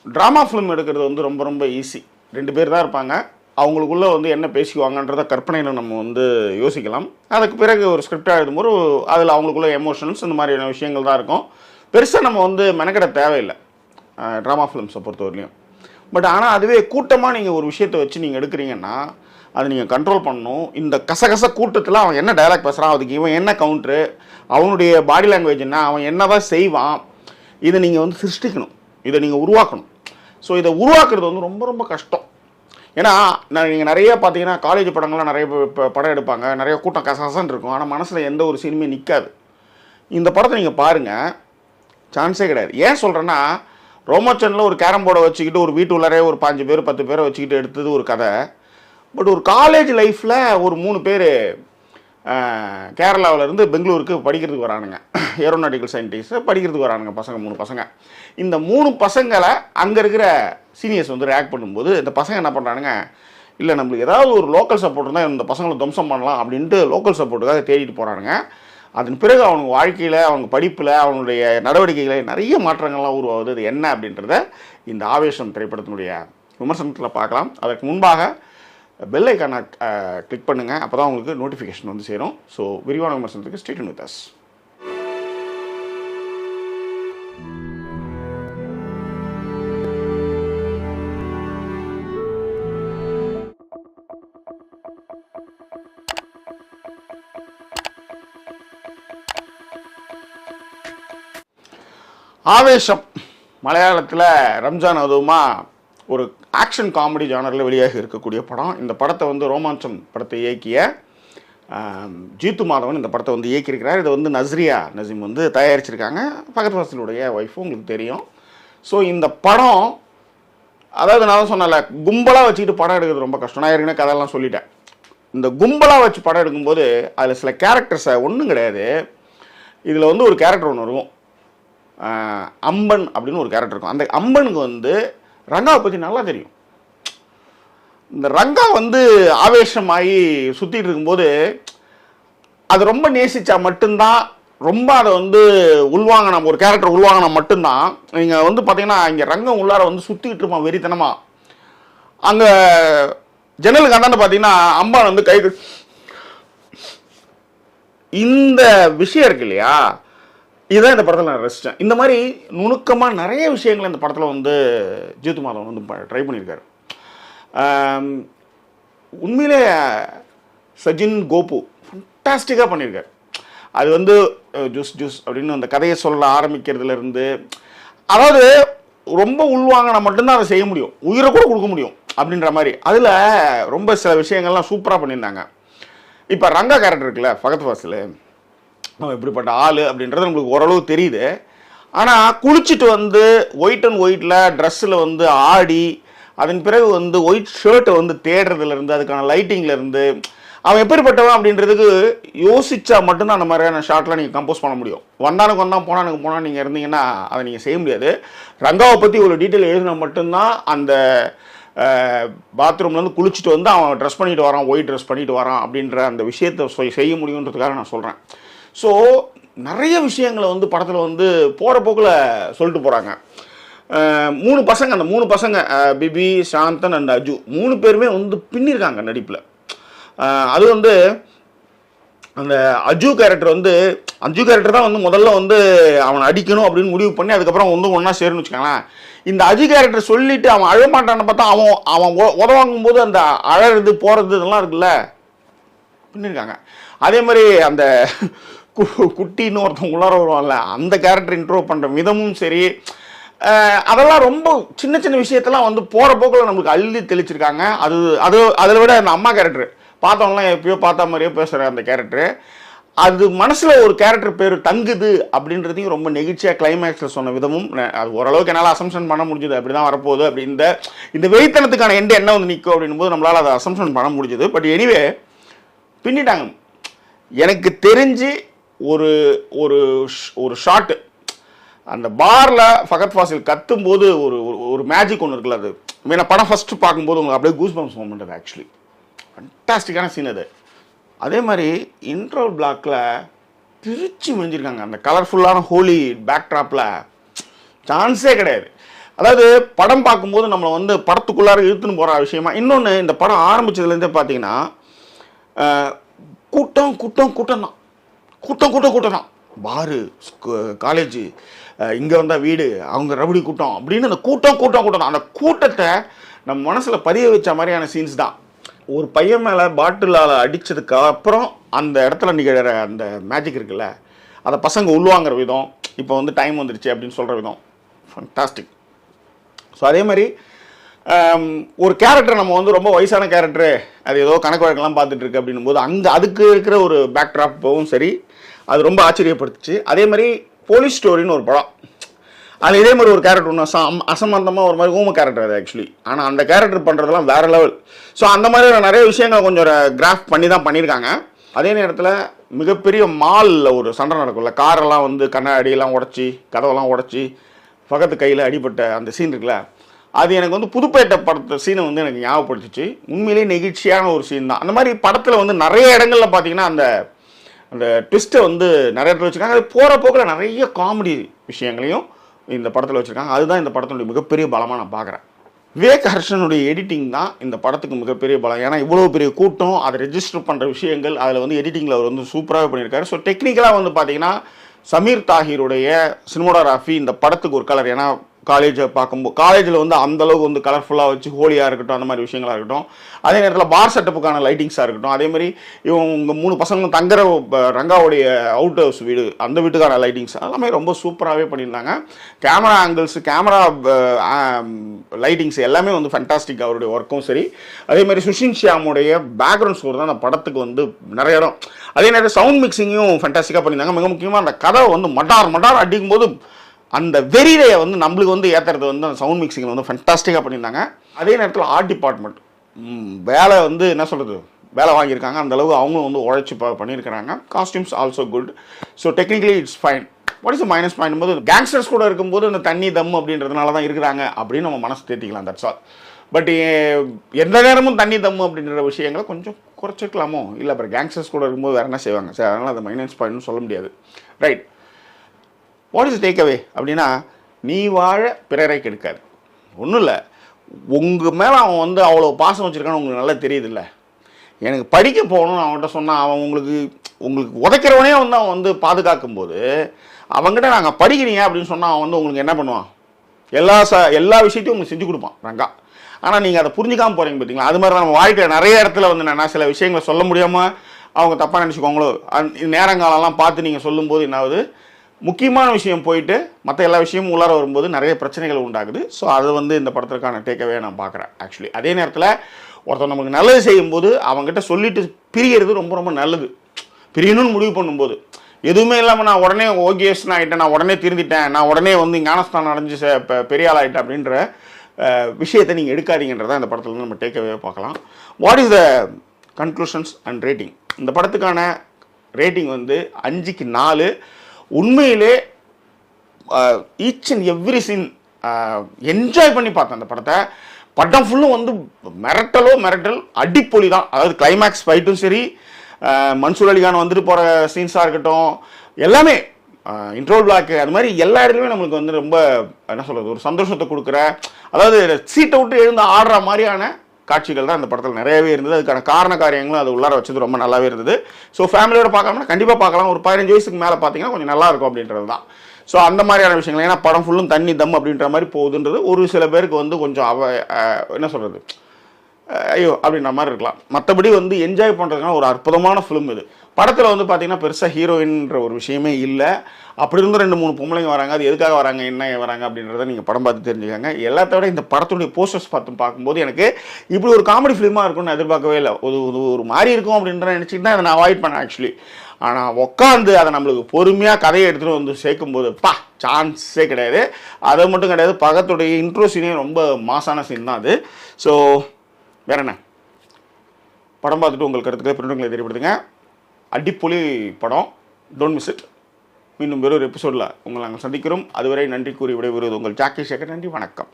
Drama film எடுக்கிறது வந்து ரொம்ப ரொம்ப ஈஸி. 2 பேர் தான் இருப்பாங்க. அவங்களுக்குள்ளே வந்து என்ன பேசிக்குவாங்கன்றத கற்பனையில் நம்ம வந்து யோசிக்கலாம். அதுக்கு பிறகு ஒரு ஸ்கிரிப்டாக எழுதும்போது அதில் அவங்களுக்குள்ள எமோஷன்ஸ் இந்த மாதிரியான விஷயங்கள் தான் இருக்கும். பெருசாக நம்ம வந்து மெனக்கெட தேவையில்லை ட்ராமா ஃபிலிம்ஸை பொறுத்தவரையிலையும். பட் ஆனால் அதுவே கூட்டமாக நீங்கள் ஒரு விஷயத்தை வச்சு நீங்கள் எடுக்கிறீங்கன்னா அதை நீங்கள் கண்ட்ரோல் பண்ணணும். இந்த கசகச கூட்டத்தில் அவன் என்ன டைலாக் பேசுகிறான், அதுக்கு இவன் என்ன கவுண்ட்ரு, அவனுடைய பாடி லாங்குவேஜ் என்ன, அவன் என்ன தான் செய்வான், இதை நீங்கள் வந்து சிருஷ்டிக்கணும், இதை நீங்கள் உருவாக்கணும். ஸோ இதை உருவாக்குறது வந்து ரொம்ப ரொம்ப கஷ்டம். ஏன்னா நீங்கள் நிறைய பார்த்தீங்கன்னா காலேஜ் படங்கள்லாம் நிறைய படம் எடுப்பாங்க, நிறைய கூட்டம் கசகசன்னு இருக்கும், ஆனால் மனசில் எந்த ஒரு சீனுமே நிற்காது. இந்த படத்தை நீங்கள் பாருங்கள், சான்ஸே கிடையாது. ஏன் சொல்கிறேன்னா, ரோமோச்சனில் ஒரு கேரம் போர்டை வச்சுக்கிட்டு ஒரு வீட்டு உள்ளரே ஒரு 5 பேர் 10 பேரை வச்சுக்கிட்டு எடுத்தது ஒரு கதை. பட் ஒரு காலேஜ் லைஃப்பில் ஒரு 3 பேர் கேரளாவிலேருந்து பெங்களூருக்கு படிக்கிறதுக்கு வரானுங்க, ஏரோநாட்டிக்கல் சயின்டிஸ்ட் படிக்கிறதுக்கு வரானுங்க பசங்க, 3 பசங்க. இந்த 3 பசங்களை அங்கே இருக்கிற சீனியர்ஸ் வந்து ரியாக்ட் பண்ணும்போது இந்த பசங்க என்ன பண்ணுறானுங்க, இல்லை நம்மளுக்கு ஏதாவது ஒரு லோக்கல் சப்போர்ட் இருந்தால் இந்த பசங்களை துவம்சம் பண்ணலாம் அப்படின்ட்டு லோக்கல் சப்போர்ட்டுக்காக தேடிட்டு போகிறானுங்க. அதன் பிறகு அவங்க வாழ்க்கையில், அவங்க படிப்பில், அவங்களுடைய நடவடிக்கைகளில் நிறைய மாற்றங்கள்லாம் உருவாகுது. அது என்ன அப்படின்றத இந்த ஆவேசம் திரைப்படத்தினுடைய விமர்சனத்தில் பார்க்கலாம். அதற்கு முன்பாக பெல் ஐக்கானை கிளிக் பண்ணுங்கள், அப்போ தான் உங்களுக்கு நோட்டிஃபிகேஷன் வந்து சேரும். ஸோ விரிவான விமர்சனத்துக்கு ஸ்டே டியூன் வித் அஸ். ஆவேசம் மலையாளத்தில் ரம்ஜான் அதுவுமா ஒரு ஆக்ஷன் காமெடி ஜானரில் வெளியாக இருக்கக்கூடிய படம். இந்த படத்தை வந்து ரோமாஞ்சம் படத்தை இயக்கிய ஜீத்து மாதவன் இந்த படத்தை வந்து இயக்கியிருக்கிறார். இதை வந்து நஸ்ரியா நசீம் வந்து தயாரிச்சிருக்காங்க. ஃபகத் ஃபாசிலுடைய ஒய்ஃபும் உங்களுக்கு தெரியும். ஸோ இந்த படம், அதாவது நான் தான் சொன்னல, கும்பலாக வச்சுக்கிட்டு படம் எடுக்கிறது ரொம்ப கஷ்டம். நான் ஏற்கனவே கதையெல்லாம் சொல்லிட்டேன். இந்த கும்பலாக வச்சு படம் எடுக்கும்போது அதில் சில கேரக்டர்ஸை ஒன்றும் கிடையாது. இதில் வந்து ஒரு கேரக்டர் ஒன்று இருக்கும், அம்பன் அப்படின்னு ஒரு கேரக்டர் இருக்கும். அந்த அம்பனுக்கு வந்து ரங்காவை பற்றி நல்லா தெரியும். இந்த ரங்கா வந்து ஆவேசமாகி சுற்றிட்டு இருக்கும்போது அது ரொம்ப நேசித்தா மட்டும்தான், ரொம்ப அதை வந்து உள்வாங்கின ஒரு கேரக்டர் உள்வாங்கினா மட்டும்தான். நீங்கள் வந்து பார்த்தீங்கன்னா இங்கே ரங்கம் உள்ளார வந்து சுற்றிக்கிட்டு இருப்பான் வெறித்தனமாக. அங்கே ஜன்னலுக்கு அந்தாண்ட பார்த்தீங்கன்னா அம்பான் வந்து கை, இந்த விஷயம் இருக்கு இல்லையா, இதுதான் இந்த படத்தில் நான் ரசித்தேன். இந்த மாதிரி நுணுக்கமாக நிறைய விஷயங்கள் இந்த படத்தில் வந்து ஜீத்து மாதவன் வந்து ட்ரை பண்ணியிருக்காரு. உண்மையிலே சஜின் கோபு ஃபண்டாஸ்டிக்காக பண்ணியிருக்காரு. அது வந்து ஜூஸ் ஜூஸ் அப்படின்னு அந்த கதையை சொல்ல ஆரம்பிக்கிறதுலேருந்து, அதாவது ரொம்ப உள்வாங்கினா மட்டும்தான் அதை செய்ய முடியும், உயிரை கூட கொடுக்க முடியும் அப்படின்ற மாதிரி. அதில் ரொம்ப சில விஷயங்கள்லாம் சூப்பராக பண்ணியிருந்தாங்க. இப்போ ரங்கா கேரக்டர் இருக்குல்ல, ஃபகத் ஃபாசில், அவன் எப்படிப்பட்ட ஆள் அப்படின்றது நம்மளுக்கு ஓரளவு தெரியுது. ஆனால் குளிச்சுட்டு வந்து ஒயிட் அண்ட் ஒயிட்டில் ட்ரெஸ்ஸில் வந்து ஆடி, அதன் பிறகு வந்து ஒயிட் ஷர்ட்டை வந்து தேடுறதுலேருந்து, அதுக்கான லைட்டிங்லேருந்து, அவன் எப்படிப்பட்டவன் அப்படின்றதுக்கு யோசிச்சா மட்டும்தான் அந்த மாதிரியான ஷார்ட்லாம் நீங்கள் கம்போஸ் பண்ண முடியும். வந்தானுக்கு வந்தான் போனானுக்கு போனால் நீங்கள் இருந்தீங்கன்னா அதை நீங்கள் செய்ய முடியாது. ரங்காவை பற்றி ஒரு டீட்டெயில் எழுதினா மட்டும்தான் அந்த பாத்ரூம்லேருந்து குளிச்சுட்டு வந்து அவன் ட்ரெஸ் பண்ணிட்டு வரான், ஒயிட் ட்ரெஸ் பண்ணிட்டு வரான் அப்படின்ற அந்த விஷயத்தை செய்ய முடியுன்றதுக்காக நான் சொல்கிறேன். ஸோ நிறைய விஷயங்களை வந்து படத்தில் வந்து போகிற போக்கில் சொல்லிட்டு போகிறாங்க. 3 பசங்க, அந்த 3 பசங்க பிபி, சாந்தன் அண்ட் அஜு, 3 பேருமே வந்து பின்னிருக்காங்க நடிப்பில். அது வந்து அந்த அஜு கேரக்டர் தான் வந்து முதல்ல வந்து அவனை அடிக்கணும் அப்படின்னு முடிவு பண்ணி அதுக்கப்புறம் வந்து ஒன்றா சேருன்னு வச்சுக்கோங்களேன். இந்த அஜு கேரக்டர் சொல்லிவிட்டு அவன் அழமாட்டான்னு பார்த்தா அவன் உதவாங்கும் போது அந்த அழறது போகிறது இதெல்லாம் இருக்குல்ல, பின்னிருக்காங்க. அதே மாதிரி அந்த குட்டின்னு ஒருத்தவங்க உள்ளார வருவான்ல, அந்த கேரக்டர் இன்ட்ரோ பண்ணுற விதமும் சரி, அதெல்லாம் ரொம்ப சின்ன சின்ன விஷயத்தெல்லாம் வந்து போகிற போக்கில் நம்மளுக்கு அள்ளி தெளிச்சிருக்காங்க. அதில் விட அந்த அம்மா கேரக்டர் பார்த்தவங்களாம் எப்பயோ பார்த்தா மாதிரியே பேசுகிற அந்த கேரக்டரு, அது மனசில் ஒரு கேரக்டர் பேர் தங்குது அப்படின்றதையும் ரொம்ப நெகிழ்ச்சியாக கிளைமேக்ஸில் சொன்ன விதமும் அது ஓரளவுக்கு என்னால் அசம்ஷன் பண்ண முடிஞ்சுது. அப்படி தான் வரப்போகுது அப்படி இந்த வெறித்தனத்துக்கான எண்டு என்ன வந்து நிற்கும் அப்படின் போது நம்மளால் அதை அசம்ஷன் பண்ண முடிஞ்சுது. பட் எனிவே பின்னிட்டாங்க. எனக்கு தெரிஞ்சு ஒரு ஒரு ஒரு ஷாட்டு அந்த பாரில் ஃபகத் ஃபாசில் கத்தும்போது ஒரு மேஜிக் ஒன்று இருக்குல்ல, அது மீனா படம் ஃபஸ்ட்டு பார்க்கும்போது உங்களுக்கு அப்படியே கூஸ் பம்ப்ஸ் மூமெண்ட். அது ஆக்சுவலி ஃபண்டாஸ்டிக்கான சீன் அது. அதே மாதிரி இன்ட்ரோல் பிளாக்கில் பிரித்து முடிஞ்சிருக்காங்க அந்த கலர்ஃபுல்லான ஹோலி பேக்ட்ராப்பில், சான்ஸே கிடையாது. அதாவது படம் பார்க்கும்போது நம்மளை வந்து படத்துக்குள்ளார இழுத்துன்னு போகிற விஷயமா. இன்னொன்று, இந்த படம் ஆரம்பித்ததுலேருந்தே பார்த்தீங்கன்னா கூட்டம் கூட்டம் கூட்டம் தான், கூட்டம் கூட்டம் கூட்டம் தான். பாரு, காலேஜு, இங்கே வந்தால் வீடு, அவங்க ரவுடி கூட்டம் அப்படின்னு அந்த கூட்டம் கூட்டம் கூட்டம் தான். அந்த கூட்டத்தை நம்ம மனசில் பதிய வச்ச மாதிரியான சீன்ஸ் தான். ஒரு பையன் மேலே பாட்டிலால் அடித்ததுக்கு அப்புறம் அந்த இடத்துல நிகழற அந்த மேஜிக் இருக்குல்ல, அதை பசங்க உள்வாங்கிற விதம், இப்போ வந்து டைம் வந்துருச்சு அப்படின்னு சொல்கிற விதம் ஃபண்டாஸ்டிக். ஸோ அதே மாதிரி ஒரு கேரக்டர் நம்ம வந்து ரொம்ப வயசான கேரக்டரு, அது ஏதோ கணக்கு வழக்கெல்லாம் பார்த்துட்டு இருக்கு அப்படின்னும் போது அங்கே அதுக்கு இருக்கிற ஒரு பேக்ட்ராப்பும் சரி, அது ரொம்ப ஆச்சரியப்படுத்துச்சு. அதே மாதிரி போலீஸ் ஸ்டோரின்னு ஒரு படம், அது இதே மாதிரி ஒரு கேரக்டர் ஒன்று அசம்பந்தமாக ஒரு மாதிரி ஊம கேரக்டர் அது ஆக்சுவலி. ஆனால் அந்த கேரக்டர் பண்ணுறதுலாம் வேறு லெவல். ஸோ அந்த மாதிரி நிறைய விஷயங்கள் கொஞ்சம் கிராஃப் பண்ணி தான் பண்ணியிருக்காங்க. அதே நேரத்தில் மிகப்பெரிய மாலில் ஒரு சண்டை நடக்கும்ல, காரெல்லாம் வந்து கண்ணாடியெல்லாம் உடச்சி, கதவெல்லாம் உடச்சி, பக்கத்து கையில் அடிபட்ட அந்த சீன் இருக்குல்ல, அது எனக்கு வந்து புதுப்பேட்டை படத்தை சீனை வந்து எனக்கு ஞாபகப்படுத்திச்சு. உண்மையிலேயே நெகிழ்ச்சியான ஒரு சீன் தான். அந்த மாதிரி படத்தில் வந்து நிறைய இடங்களில் பார்த்தீங்கன்னா அந்த அந்த ட்விஸ்ட்டை வந்து நிறைய இடத்துல வச்சுருக்காங்க. அது போகிற போக்கில் நிறைய காமெடி விஷயங்களையும் இந்த படத்தில் வச்சுருக்காங்க. அதுதான் இந்த படத்தினுடைய மிகப்பெரிய பலமாக நான் பார்க்குறேன். விவேக் ஹர்ஷனுடைய எடிட்டிங் தான் இந்த படத்துக்கு மிகப்பெரிய பலம். ஏன்னா இவ்வளோ பெரிய கூட்டம், அதை ரெஜிஸ்டர் பண்ணுற விஷயங்கள், அதில் வந்து எடிட்டிங்கில் அவர் வந்து சூப்பராகவே பண்ணியிருக்காரு. ஸோ டெக்னிக்கலாக வந்து பார்த்தீங்கன்னா சமீர் தாஹிருடைய சினிமோடோகிராஃபி இந்த படத்துக்கு ஒரு கலர். ஏன்னா காலேஜை பார்க்கும்போது காலேஜில் வந்து அந்தளவுக்கு வந்து கலர்ஃபுல்லாக வச்சு ஹோலியாக இருக்கட்டும், அந்த மாதிரி விஷயங்களாக இருக்கட்டும், அதே நேரத்தில் பார் செட்டப்புக்கான லைட்டிங்ஸாக இருக்கட்டும், அதே மாதிரி இவங்க 3 பசங்களும் தங்குற ரங்காவுடைய அவுட் ஹவுஸ் வீடு, அந்த வீட்டுக்கான லைட்டிங்ஸ் எல்லாமே ரொம்ப சூப்பராகவே பண்ணியிருந்தாங்க. கேமரா ஆங்கிள்ஸ், கேமரா லைட்டிங்ஸ் எல்லாமே வந்து ஃபண்டாஸ்டிக். அவருடைய ஒர்க்கும் சரி. அதே மாதிரி சுஷின் ஷியாமுடைய பேக்ரவுண்ட் ஸ்கோர் தான் அந்த படத்துக்கு வந்து நிறைய இடம். அதே நேரம் சவுண்ட் மிக்சிங்கும் ஃபண்டாஸ்டிக்காக பண்ணியிருந்தாங்க. மிக முக்கியமாக அந்த கதை வந்து மட்டார் மட்டார் அடிக்கும்போது அந்த வெறியை வந்து நம்மளுக்கு வந்து ஏற்றுறது வந்து அந்த சவுண்ட் மிக்சிங்கில் வந்து ஃபண்டாஸ்டிக்காக பண்ணியிருந்தாங்க. அதே நேரத்தில் ஆர்ட் டிபார்ட்மெண்ட் வேலை வந்து என்ன சொல்கிறது, வேலை வாங்கியிருக்காங்க. அந்தளவு அவங்களும் வந்து உழைச்சி பண்ணியிருக்கிறாங்க. Costumes also good. So technically it's fine. What is minus point போது, கேங்ஸ்டர்ஸ் கூட இருக்கும்போது அந்த தண்ணி தம் அப்படின்றதுனால தான் இருக்கிறாங்க அப்படின்னு நம்ம மனசு தேர்த்திக்கலாம். That's all. பட் எந்த நேரமும் தண்ணி தம் அப்படின்ற விஷயங்களை கொஞ்சம் குறைச்சிக்கலாமோ, இல்லை அப்புறம் கேங்ஸ்டர்ஸ் கூட இருக்கும்போது வேறு என்ன செய்வாங்க சார், அதனால் அது மைனஸ் பாயிண்ட்னு சொல்ல முடியாது. Right. What is take away அப்படின்னா, நீ வாழ பிறரை கெடுக்காது. ஒன்றும் இல்லை, உங்கள் மேலே அவன் வந்து அவ்வளோ பாசம் வச்சுருக்கான்னு உங்களுக்கு நல்லா தெரியுதுல்ல. எனக்கு படிக்க போகணும்னு அவன்கிட்ட சொன்னால் அவன் உங்களுக்கு உதைக்கிறவனே வந்து அவன் வந்து பாதுகாக்கும்போது அவங்ககிட்ட நாங்கள் படிக்கிறீங்க அப்படின்னு சொன்னால் அவன் வந்து உங்களுக்கு என்ன பண்ணுவான், எல்லா விஷயத்தையும் உங்களுக்கு செஞ்சு கொடுப்பான் ரங்கா. ஆனால் நீங்கள் அதை புரிஞ்சிக்காமல் போகிறீங்க பார்த்தீங்களா. அது மாதிரி தான் நம்ம வாழ்க்கையில் நிறைய இடத்துல வந்து நான் சில விஷயங்களை சொல்ல முடியாமல் அவங்க தப்பாக நினச்சிக்கோங்களோ, நேரங்காலம்லாம் பார்த்து நீங்கள் சொல்லும்போது என்ன ஆகுது, முக்கியமான விஷயம் போயிட்டு மற்ற எல்லா விஷயமும் உள்ளார வரும்போது நிறைய பிரச்சனைகள் உண்டாகுது. ஸோ அது வந்து இந்த படத்திற்கான டேக்கவே நான் பார்க்குறேன் ஆக்சுவலி. அதே நேரத்தில் ஒருத்தர் நமக்கு நல்லது செய்யும்போது அவங்ககிட்ட சொல்லிட்டு பிரியறது ரொம்ப ரொம்ப நல்லது. பிரியணும்னு முடிவு பண்ணும்போது எதுவுமே இல்லாமல் நான் உடனே ஓகேஸ்ன்னு ஆகிட்டேன், நான் உடனே திருந்திட்டேன், நான் உடனே வந்து ஞானஸ்தானம் அடைஞ்சு பெரிய ஆள் ஆகிட்டேன் அப்படின்ற விஷயத்தை நீங்கள் எடுக்காதீங்கன்றதான் இந்த படத்தில் நம்ம டேக்கவே பார்க்கலாம். What is the conclusions and rating? இந்த படத்துக்கான ரேட்டிங் வந்து 5க்கு 4. உண்மையிலே each and every scene enjoy பண்ணி பார்த்தேன் அந்த படத்தை. படம் ஃபுல்லும் வந்து மிரட்டல் அடிப்பொலி தான். அதாவது கிளைமேக்ஸ் ஃபைட்டும் சரி, மன்சூர் அலிகான் வந்துட்டு போகிற சீன்ஸாக இருக்கட்டும், எல்லாமே இன்ட்ரோல் பிளாக், அது மாதிரி எல்லா இடத்துலையுமே நம்மளுக்கு வந்து ரொம்ப என்ன சொல்கிறது, ஒரு சந்தோஷத்தை கொடுக்குற, அதாவது சீட்டை விட்டு எழுந்து ஆடுற மாதிரியான காட்சிகள் தான் இந்த படத்தில் நிறையவே இருந்தது. அதுக்கான காரண காரியங்களும் அது உள்ளார வச்சது ரொம்ப நல்லாவே இருந்தது. ஸோ ஃபேமிலியோட பார்க்காமனா கண்டிப்பாக பார்க்கலாம். ஒரு 15 வயசுக்கு மேலே பார்த்தீங்கன்னா கொஞ்சம் நல்லா இருக்கும் அப்படின்றது தான். ஸோ அந்த மாதிரியான விஷயங்கள், ஏன்னா படம் ஃபுல்லும் தண்ணி தம் அப்படின்ற மாதிரி போகுதுன்றது ஒரு சில பேருக்கு வந்து கொஞ்சம் என்ன சொல்கிறது, ஐயோ அப்படின்ற மாதிரி இருக்கலாம். மற்றபடி வந்து என்ஜாய் பண்ணுறதுக்கான ஒரு அற்புதமான ஃபிலிம் இது. படத்தில் வந்து பார்த்தீங்கன்னா பெருசாக ஹீரோயின்ற ஒரு விஷயமே இல்லை. அப்படி இருந்து 2-3 பொம்பளைங்க வராங்க. அது எதுக்காக வராங்க, என்ன வராங்க அப்படின்றத நீங்கள் படம் பார்த்து தெரிஞ்சுக்காங்க. எல்லாத்த விட இந்த படத்துடைய போஸ்டர்ஸ் பார்க்கும்போது எனக்கு இப்படி ஒரு காமெடி ஃபிலிமாக இருக்கும்னு எதிர்பார்க்கவே இல்லை. ஒரு மாதிரி இருக்கும் அப்படின்ற நினச்சிட்டு தான் அதை நான் அவாய்ட் பண்ணேன் ஆக்சுவலி. ஆனால் உட்காந்து அதை நம்மளுக்கு பொறுமையாக கதையை எடுத்துகிட்டு வந்து சேர்க்கும்போது சான்ஸே கிடையாது. அதை மட்டும் கிடையாது, பகத்துடைய இன்ட்ரோ சீனே ரொம்ப மாசான சீன் தான் அது. ஸோ வேற என்ன, படம் பார்த்துட்டு உங்கள் கருத்துக்களை பிரிண்டங்களை தெரியப்படுத்துங்க. அடிப்பொலி படம், டோன்ட் மிஸ் இட். மீண்டும் வேறொரு எபிசோடில் உங்களை நாங்கள் சந்திக்கிறோம். அதுவரை நன்றி கூறி விடைபெறுவது உங்கள் ஜாக்கி சேகர். நன்றி, வணக்கம்.